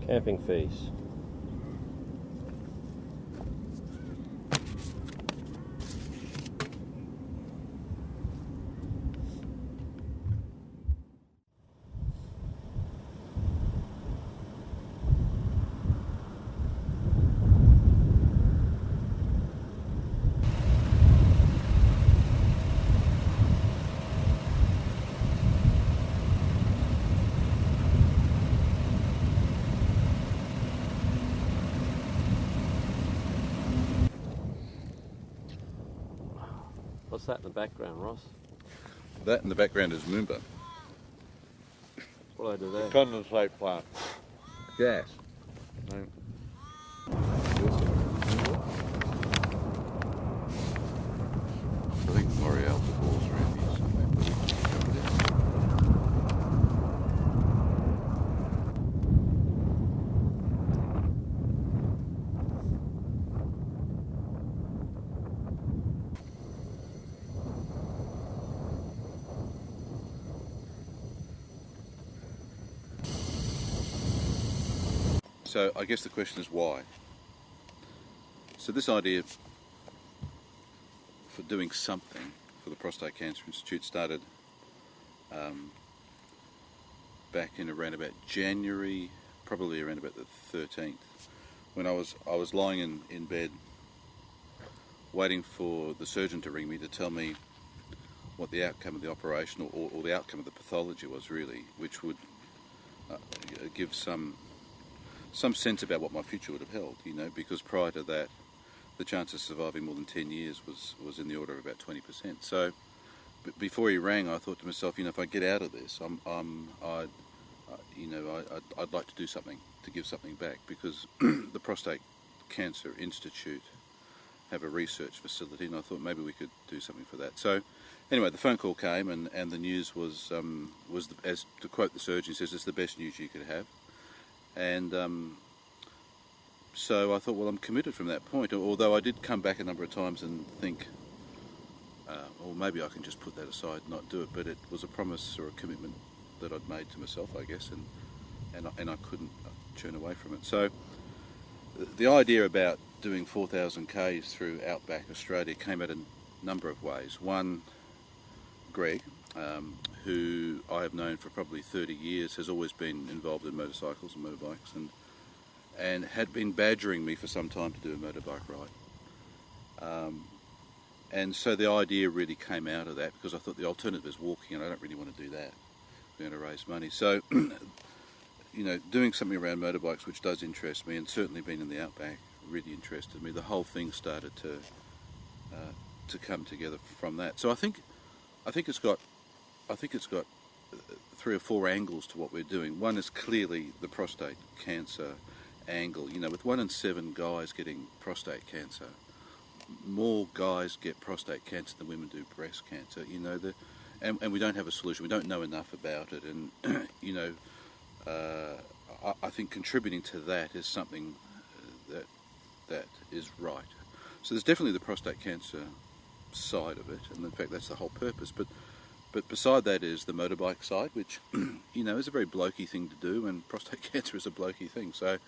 Camping fees. What's that in the background, Ross? That in the background is Moomba. What do I do there? Condensate plant. Gas. No. I think L'Oreal falls around here somewhere, but we can come down. So I guess the question is why? So this idea for doing something for the Prostate Cancer Institute started back in around about January, probably around about the 13th, when I was lying in bed waiting for the surgeon to ring me to tell me what the outcome of the operation or the outcome of the pathology was really, which would give some sense about what my future would have held, you know, because prior to that, the chance of surviving more than 10 years was in the order of about 20%. So, before he rang, I thought to myself, you know, if I get out of this, I'd like to do something to give something back, because the Prostate Cancer Institute have a research facility, and I thought maybe we could do something for that. So, anyway, the phone call came, and the news was as to quote the surgeon, he says, it's the best news you could have. And so I thought, well, I'm committed from that point, although I did come back a number of times and think, well, maybe I can just put that aside and not do it, but it was a promise or a commitment that I'd made to myself, I guess, and I couldn't turn away from it. So the idea about doing 4,000 Ks through Outback Australia came out a number of ways. One, Greg, who I have known for probably 30 years, has always been involved in motorcycles and motorbikes, and had been badgering me for some time to do a motorbike ride. And so the idea really came out of that, because I thought the alternative is walking, and I don't really want to do that. We're going to raise money. So, you know, doing something around motorbikes, which does interest me, and certainly being in the Outback really interested me. The whole thing started to come together from that. So I think it's got 3 or 4 angles to what we're doing. One is clearly the prostate cancer angle. You know, with 1 in 7 guys getting prostate cancer, more guys get prostate cancer than women do breast cancer. You know, and we don't have a solution. We don't know enough about it, and you know, I think contributing to that is something that is right. So there's definitely the prostate cancer side of it, and in fact that's the whole purpose. But beside that is the motorbike side, which you know is a very blokey thing to do, and prostate cancer is a blokey thing. So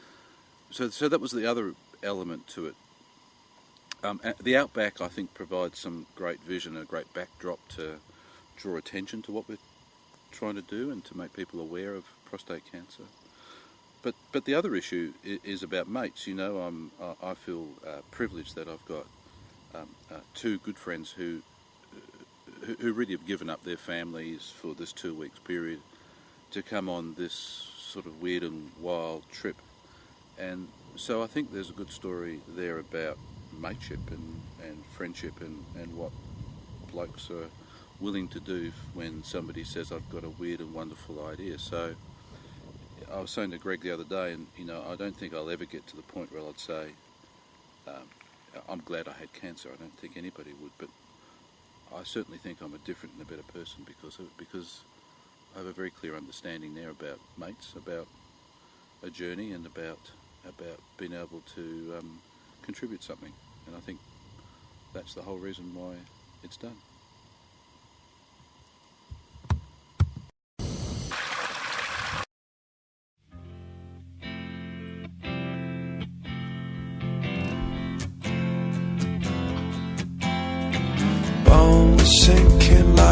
that was the other element to it. The Outback, I think, provides some great vision, a great backdrop to draw attention to what we're trying to do and to make people aware of prostate cancer. But the other issue is about mates. You know, I feel privileged that I've got 2 good friends who really have given up their families for this 2 weeks period to come on this sort of weird and wild trip. And so I think there's a good story there about mateship and friendship and what blokes are willing to do when somebody says, I've got a weird and wonderful idea. So I was saying to Greg the other day, and you know, I don't think I'll ever get to the point where I'd say, I'm glad I had cancer. I don't think anybody would, but I certainly think I'm a different and a better person because of it, because I have a very clear understanding there about mates, about a journey, and about being able to contribute something. And I think that's the whole reason why it's done.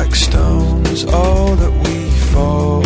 like stones, all that we fall